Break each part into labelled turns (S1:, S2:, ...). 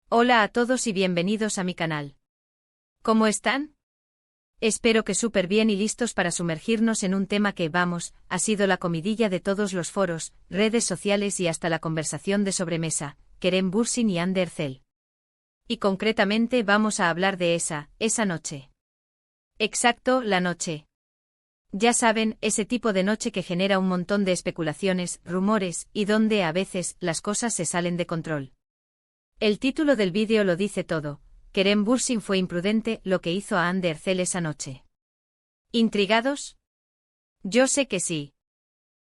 S1: Hola a todos y bienvenidos a mi canal. ¿Cómo están? Espero que súper bien y listos para sumergirnos en un tema que, vamos, ha sido la comidilla de todos los foros, redes sociales y hasta la conversación de sobremesa, Kerem Bürsin y Hande Erçel. Y concretamente vamos a hablar de esa noche. Exacto, la noche. Ya saben, ese tipo de noche que genera un montón de especulaciones, rumores, y donde a veces las cosas se salen de control. El título del vídeo lo dice todo. Kerem Bürsin fue imprudente lo que hizo a Hande Erçel esa noche. ¿Intrigados? Yo sé que sí.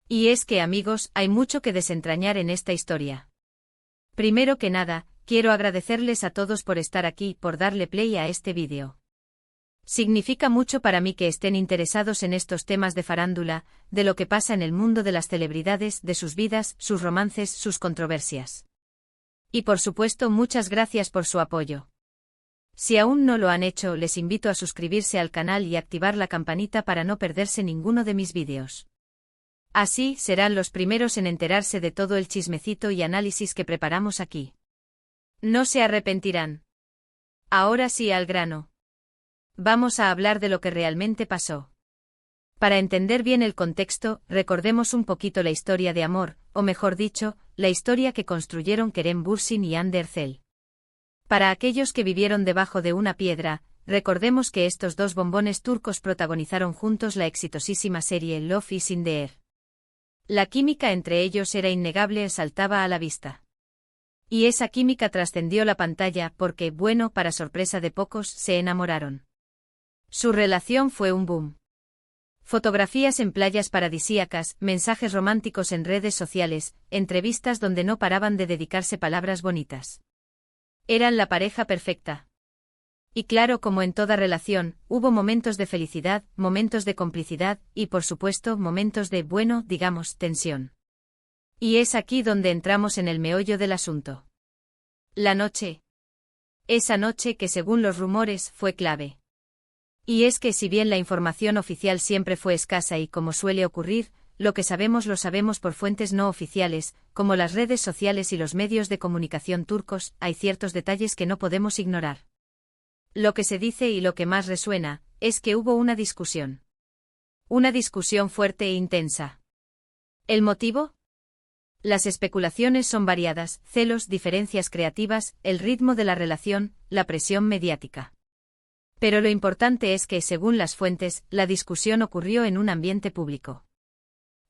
S1: Y es que, amigos, hay mucho que desentrañar en esta historia. Primero que nada, quiero agradecerles a todos por estar aquí, por darle play a este vídeo. Significa mucho para mí que estén interesados en estos temas de farándula, de lo que pasa en el mundo de las celebridades, de sus vidas, sus romances, sus controversias. Y por supuesto, muchas gracias por su apoyo. Si aún no lo han hecho, les invito a suscribirse al canal y activar la campanita para no perderse ninguno de mis vídeos. Así, serán los primeros en enterarse de todo el chismecito y análisis que preparamos aquí. No se arrepentirán. Ahora sí al grano. Vamos a hablar de lo que realmente pasó. Para entender bien el contexto, recordemos un poquito la historia de amor, o mejor dicho, la historia que construyeron Kerem Bürsin y Hande Erçel. Para aquellos que vivieron debajo de una piedra, recordemos que estos dos bombones turcos protagonizaron juntos la exitosísima serie Love is in the Air. La química entre ellos era innegable, saltaba a la vista. Y esa química trascendió la pantalla porque, bueno, para sorpresa de pocos, se enamoraron. Su relación fue un boom. Fotografías en playas paradisíacas, mensajes románticos en redes sociales, entrevistas donde no paraban de dedicarse palabras bonitas. Eran la pareja perfecta. Y claro, como en toda relación, hubo momentos de felicidad, momentos de complicidad, y por supuesto, momentos de, bueno, digamos, tensión. Y es aquí donde entramos en el meollo del asunto. La noche. Esa noche que según los rumores fue clave. Y es que si bien la información oficial siempre fue escasa y como suele ocurrir, lo que sabemos lo sabemos por fuentes no oficiales, como las redes sociales y los medios de comunicación turcos, hay ciertos detalles que no podemos ignorar. Lo que se dice y lo que más resuena, es que hubo una discusión. Una discusión fuerte e intensa. ¿El motivo? Las especulaciones son variadas, celos, diferencias creativas, el ritmo de la relación, la presión mediática. Pero lo importante es que, según las fuentes, la discusión ocurrió en un ambiente público.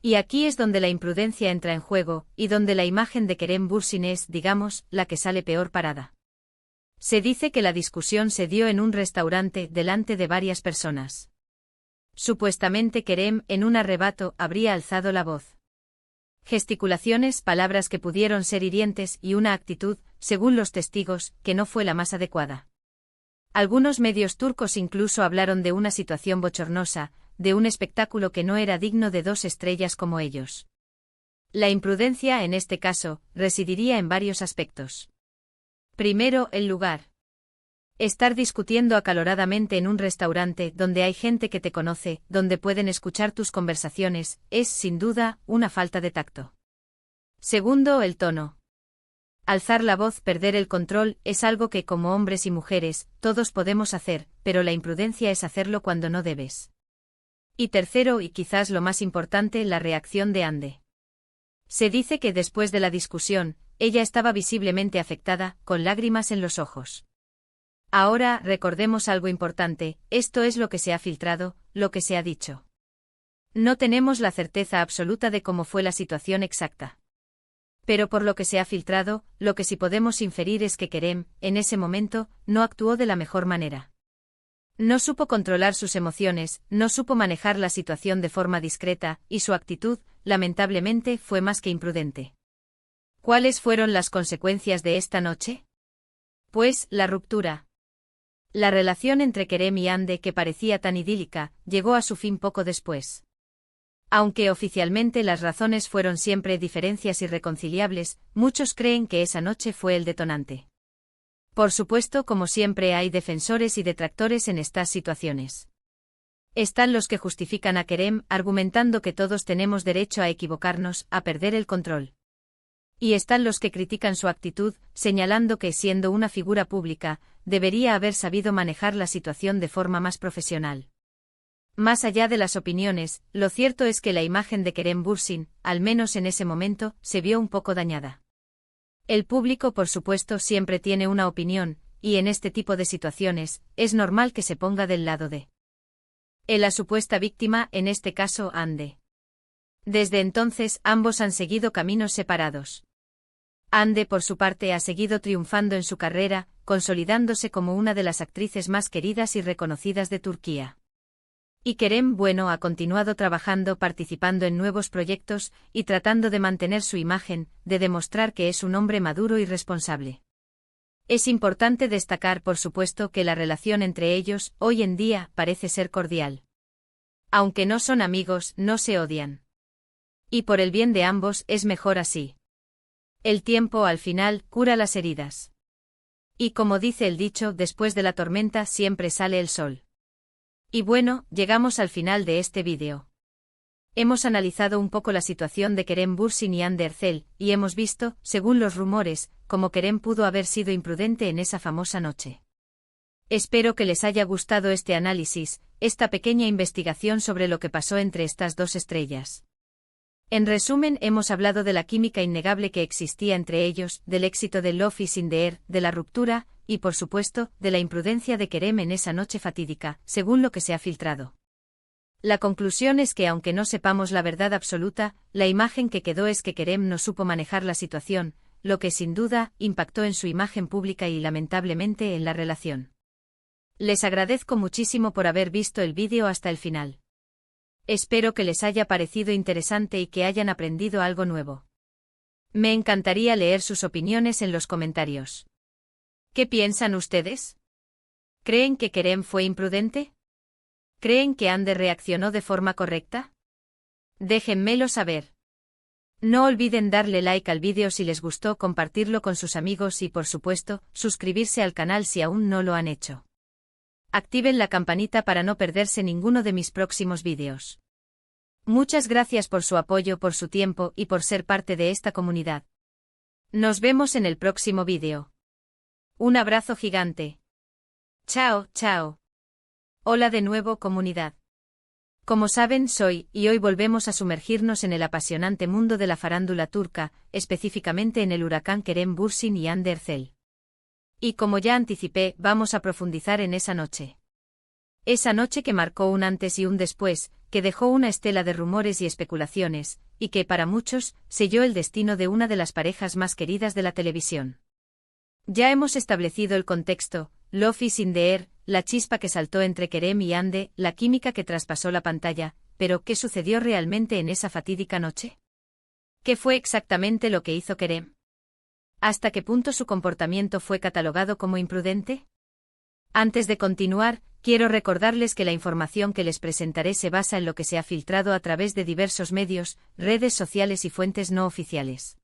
S1: Y aquí es donde la imprudencia entra en juego, y donde la imagen de Kerem Bürsin es, digamos, la que sale peor parada. Se dice que la discusión se dio en un restaurante, delante de varias personas. Supuestamente Kerem, en un arrebato, habría alzado la voz. Gesticulaciones, palabras que pudieron ser hirientes y una actitud, según los testigos, que no fue la más adecuada. Algunos medios turcos incluso hablaron de una situación bochornosa, de un espectáculo que no era digno de dos estrellas como ellos. La imprudencia, en este caso, residiría en varios aspectos. Primero, el lugar. Estar discutiendo acaloradamente en un restaurante donde hay gente que te conoce, donde pueden escuchar tus conversaciones, es, sin duda, una falta de tacto. Segundo, el tono. Alzar la voz, perder el control, es algo que como hombres y mujeres, todos podemos hacer, pero la imprudencia es hacerlo cuando no debes. Y tercero, y quizás lo más importante, la reacción de Hande. Se dice que después de la discusión, ella estaba visiblemente afectada, con lágrimas en los ojos. Ahora, recordemos algo importante, esto es lo que se ha filtrado, lo que se ha dicho. No tenemos la certeza absoluta de cómo fue la situación exacta. Pero por lo que se ha filtrado, lo que sí podemos inferir es que Kerem, en ese momento, no actuó de la mejor manera. No supo controlar sus emociones, no supo manejar la situación de forma discreta, y su actitud, lamentablemente, fue más que imprudente. ¿Cuáles fueron las consecuencias de esta noche? Pues, la ruptura. La relación entre Kerem y Hande, que parecía tan idílica, llegó a su fin poco después. Aunque oficialmente las razones fueron siempre diferencias irreconciliables, muchos creen que esa noche fue el detonante. Por supuesto, como siempre, hay defensores y detractores en estas situaciones. Están los que justifican a Kerem, argumentando que todos tenemos derecho a equivocarnos, a perder el control. Y están los que critican su actitud, señalando que, siendo una figura pública, debería haber sabido manejar la situación de forma más profesional. Más allá de las opiniones, lo cierto es que la imagen de Kerem Bürsin, al menos en ese momento, se vio un poco dañada. El público, por supuesto, siempre tiene una opinión, y en este tipo de situaciones, es normal que se ponga del lado de la supuesta víctima, en este caso, Hande. Desde entonces, ambos han seguido caminos separados. Hande, por su parte, ha seguido triunfando en su carrera, consolidándose como una de las actrices más queridas y reconocidas de Turquía. Y Kerem, bueno, ha continuado trabajando, participando en nuevos proyectos, y tratando de mantener su imagen, de demostrar que es un hombre maduro y responsable. Es importante destacar, por supuesto, que la relación entre ellos, hoy en día, parece ser cordial. Aunque no son amigos, no se odian. Y por el bien de ambos, es mejor así. El tiempo, al final, cura las heridas. Y como dice el dicho, después de la tormenta siempre sale el sol. Y bueno, llegamos al final de este vídeo. Hemos analizado un poco la situación de Kerem Bürsin y Hande Erçel, y hemos visto, según los rumores, cómo Kerem pudo haber sido imprudente en esa famosa noche. Espero que les haya gustado este análisis, esta pequeña investigación sobre lo que pasó entre estas dos estrellas. En resumen, hemos hablado de la química innegable que existía entre ellos, del éxito de Love is in the air, de la ruptura, y por supuesto, de la imprudencia de Kerem en esa noche fatídica, según lo que se ha filtrado. La conclusión es que aunque no sepamos la verdad absoluta, la imagen que quedó es que Kerem no supo manejar la situación, lo que sin duda impactó en su imagen pública y lamentablemente en la relación. Les agradezco muchísimo por haber visto el vídeo hasta el final. Espero que les haya parecido interesante y que hayan aprendido algo nuevo. Me encantaría leer sus opiniones en los comentarios. ¿Qué piensan ustedes? ¿Creen que Kerem fue imprudente? ¿Creen que Hande reaccionó de forma correcta? Déjenmelo saber. No olviden darle like al vídeo si les gustó, compartirlo con sus amigos y, por supuesto, suscribirse al canal si aún no lo han hecho. Activen la campanita para no perderse ninguno de mis próximos vídeos. Muchas gracias por su apoyo, por su tiempo y por ser parte de esta comunidad. Nos vemos en el próximo vídeo. Un abrazo gigante. Chao, chao. Hola de nuevo, comunidad. Como saben, soy, y hoy volvemos a sumergirnos en el apasionante mundo de la farándula turca, específicamente en el huracán Kerem Bürsin y Hande Erçel. Y como ya anticipé, vamos a profundizar en esa noche. Esa noche que marcó un antes y un después, que dejó una estela de rumores y especulaciones, y que, para muchos, selló el destino de una de las parejas más queridas de la televisión. Ya hemos establecido el contexto, Love is in the air, la chispa que saltó entre Kerem y Hande, la química que traspasó la pantalla, pero ¿qué sucedió realmente en esa fatídica noche? ¿Qué fue exactamente lo que hizo Kerem? ¿Hasta qué punto su comportamiento fue catalogado como imprudente? Antes de continuar, quiero recordarles que la información que les presentaré se basa en lo que se ha filtrado a través de diversos medios, redes sociales y fuentes no oficiales.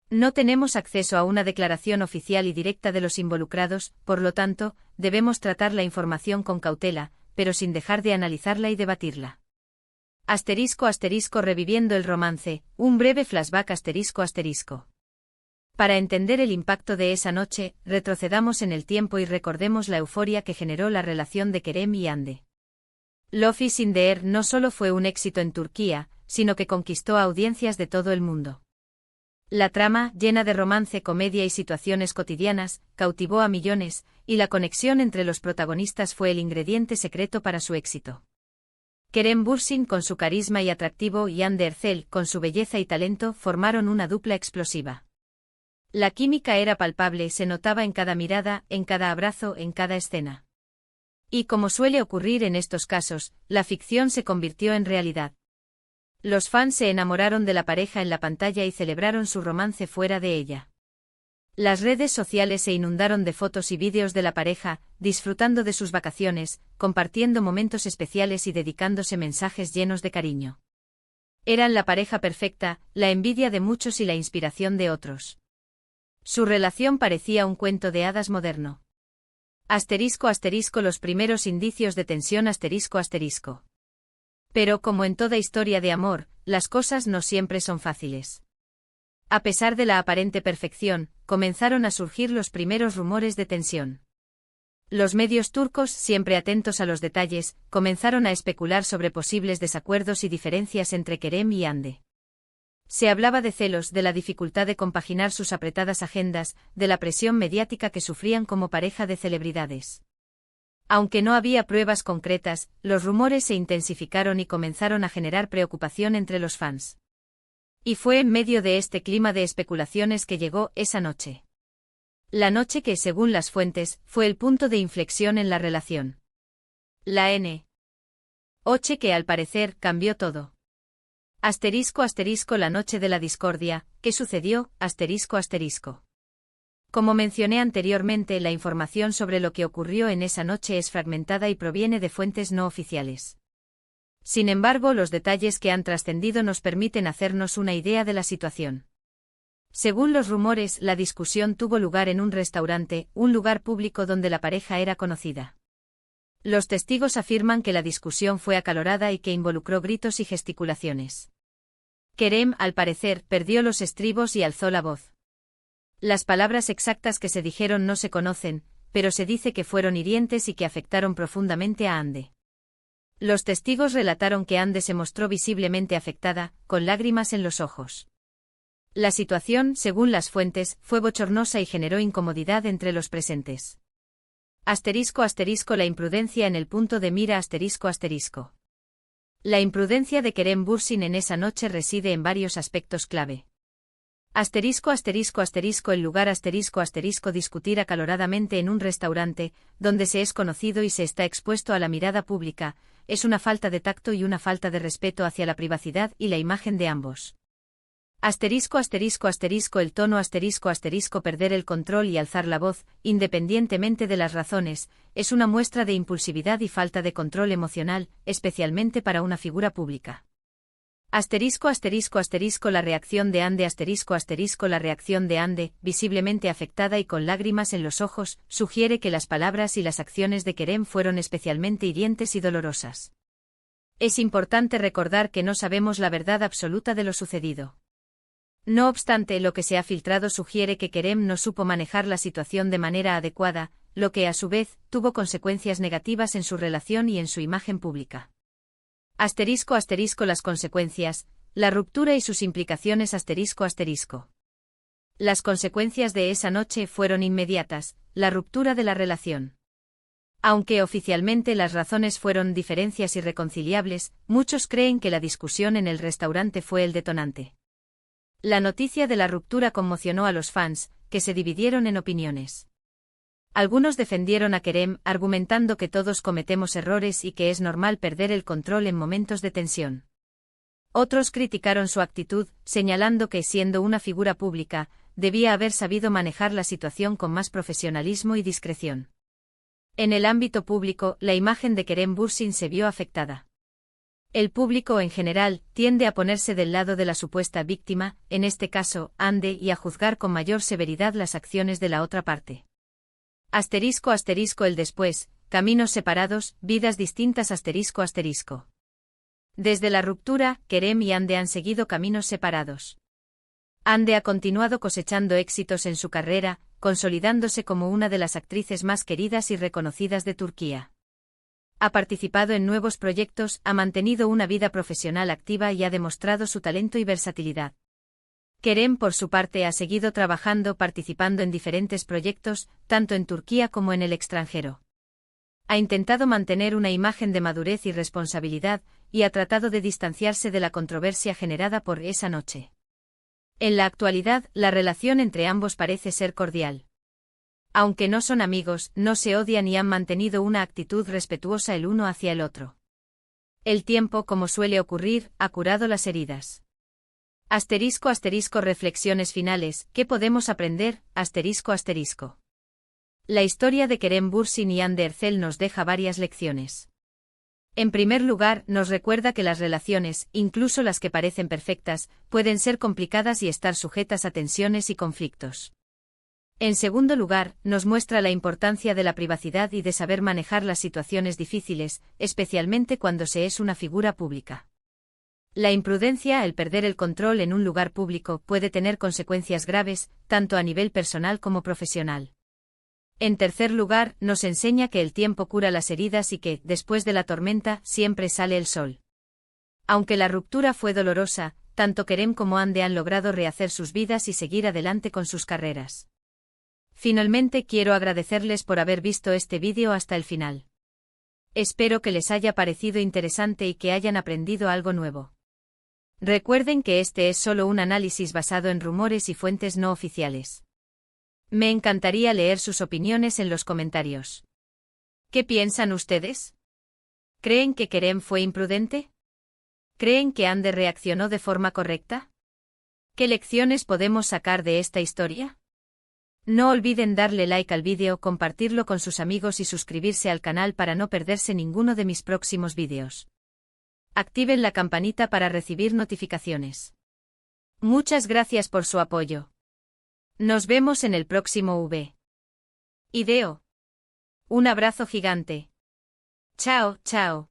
S1: No tenemos acceso a una declaración oficial y directa de los involucrados, por lo tanto, debemos tratar la información con cautela, pero sin dejar de analizarla y debatirla. *** reviviendo el romance, un breve flashback ***. Para entender el impacto de esa noche, retrocedamos en el tiempo y recordemos la euforia que generó la relación de Kerem y Hande. Love is in the air no solo fue un éxito en Turquía, sino que conquistó a audiencias de todo el mundo. La trama, llena de romance, comedia y situaciones cotidianas, cautivó a millones, y la conexión entre los protagonistas fue el ingrediente secreto para su éxito. Kerem Bürsin con su carisma y atractivo y Hande Erçel con su belleza y talento formaron una dupla explosiva. La química era palpable, se notaba en cada mirada, en cada abrazo, en cada escena. Y como suele ocurrir en estos casos, la ficción se convirtió en realidad. Los fans se enamoraron de la pareja en la pantalla y celebraron su romance fuera de ella. Las redes sociales se inundaron de fotos y vídeos de la pareja, disfrutando de sus vacaciones, compartiendo momentos especiales y dedicándose mensajes llenos de cariño. Eran la pareja perfecta, la envidia de muchos y la inspiración de otros. Su relación parecía un cuento de hadas moderno. *** Los primeros indicios de tensión ***. Pero como en toda historia de amor, las cosas no siempre son fáciles. A pesar de la aparente perfección, comenzaron a surgir los primeros rumores de tensión. Los medios turcos, siempre atentos a los detalles, comenzaron a especular sobre posibles desacuerdos y diferencias entre Kerem y Hande. Se hablaba de celos, de la dificultad de compaginar sus apretadas agendas, de la presión mediática que sufrían como pareja de celebridades. Aunque no había pruebas concretas, los rumores se intensificaron y comenzaron a generar preocupación entre los fans. Y fue en medio de este clima de especulaciones que llegó esa noche. La noche que, según las fuentes, fue el punto de inflexión en la relación. La noche que al parecer cambió todo. La noche de la discordia, ¿qué sucedió? Como mencioné anteriormente, la información sobre lo que ocurrió en esa noche es fragmentada y proviene de fuentes no oficiales. Sin embargo, los detalles que han trascendido nos permiten hacernos una idea de la situación. Según los rumores, la discusión tuvo lugar en un restaurante, un lugar público donde la pareja era conocida. Los testigos afirman que la discusión fue acalorada y que involucró gritos y gesticulaciones. Kerem, al parecer, perdió los estribos y alzó la voz. Las palabras exactas que se dijeron no se conocen, pero se dice que fueron hirientes y que afectaron profundamente a Hande. Los testigos relataron que Hande se mostró visiblemente afectada, con lágrimas en los ojos. La situación, según las fuentes, fue bochornosa y generó incomodidad entre los presentes. La imprudencia en el punto de mira ***. La imprudencia de Kerem Bürsin en esa noche reside en varios aspectos clave. El lugar discutir acaloradamente en un restaurante, donde se es conocido y se está expuesto a la mirada pública, es una falta de tacto y una falta de respeto hacia la privacidad y la imagen de ambos. El tono perder el control y alzar la voz, independientemente de las razones, es una muestra de impulsividad y falta de control emocional, especialmente para una figura pública. La reacción de Hande La reacción de Hande, visiblemente afectada y con lágrimas en los ojos, sugiere que las palabras y las acciones de Kerem fueron especialmente hirientes y dolorosas. Es importante recordar que no sabemos la verdad absoluta de lo sucedido. No obstante, lo que se ha filtrado sugiere que Kerem no supo manejar la situación de manera adecuada, lo que a su vez tuvo consecuencias negativas en su relación y en su imagen pública. Las consecuencias, la ruptura y sus implicaciones Las consecuencias de esa noche fueron inmediatas, la ruptura de la relación. Aunque oficialmente las razones fueron diferencias irreconciliables, muchos creen que la discusión en el restaurante fue el detonante. La noticia de la ruptura conmocionó a los fans, que se dividieron en opiniones. Algunos defendieron a Kerem, argumentando que todos cometemos errores y que es normal perder el control en momentos de tensión. Otros criticaron su actitud, señalando que, siendo una figura pública, debía haber sabido manejar la situación con más profesionalismo y discreción. En el ámbito público, la imagen de Kerem Bürsin se vio afectada. El público en general tiende a ponerse del lado de la supuesta víctima, en este caso, Hande, y a juzgar con mayor severidad las acciones de la otra parte. El después, caminos separados, vidas distintas Desde la ruptura, Kerem y Hande han seguido caminos separados. Hande ha continuado cosechando éxitos en su carrera, consolidándose como una de las actrices más queridas y reconocidas de Turquía. Ha participado en nuevos proyectos, ha mantenido una vida profesional activa y ha demostrado su talento y versatilidad. Kerem, por su parte, ha seguido participando en diferentes proyectos, tanto en Turquía como en el extranjero. Ha intentado mantener una imagen de madurez y responsabilidad, y ha tratado de distanciarse de la controversia generada por esa noche. En la actualidad, la relación entre ambos parece ser cordial. Aunque no son amigos, no se odian y han mantenido una actitud respetuosa el uno hacia el otro. El tiempo, como suele ocurrir, ha curado las heridas. Reflexiones finales, ¿qué podemos aprender? La historia de Kerem Bürsin y Hande Erçel nos deja varias lecciones. En primer lugar, nos recuerda que las relaciones, incluso las que parecen perfectas, pueden ser complicadas y estar sujetas a tensiones y conflictos. En segundo lugar, nos muestra la importancia de la privacidad y de saber manejar las situaciones difíciles, especialmente cuando se es una figura pública. La imprudencia, el perder el control en un lugar público, puede tener consecuencias graves, tanto a nivel personal como profesional. En tercer lugar, nos enseña que el tiempo cura las heridas y que, después de la tormenta, siempre sale el sol. Aunque la ruptura fue dolorosa, tanto Kerem como Hande han logrado rehacer sus vidas y seguir adelante con sus carreras. Finalmente quiero agradecerles por haber visto este vídeo hasta el final. Espero que les haya parecido interesante y que hayan aprendido algo nuevo. Recuerden que este es solo un análisis basado en rumores y fuentes no oficiales. Me encantaría leer sus opiniones en los comentarios. ¿Qué piensan ustedes? ¿Creen que Kerem fue imprudente? ¿Creen que Hande reaccionó de forma correcta? ¿Qué lecciones podemos sacar de esta historia? No olviden darle like al vídeo, compartirlo con sus amigos y suscribirse al canal para no perderse ninguno de mis próximos vídeos. Activen la campanita para recibir notificaciones. Muchas gracias por su apoyo. Nos vemos en el próximo video. Un abrazo gigante. Chao, chao.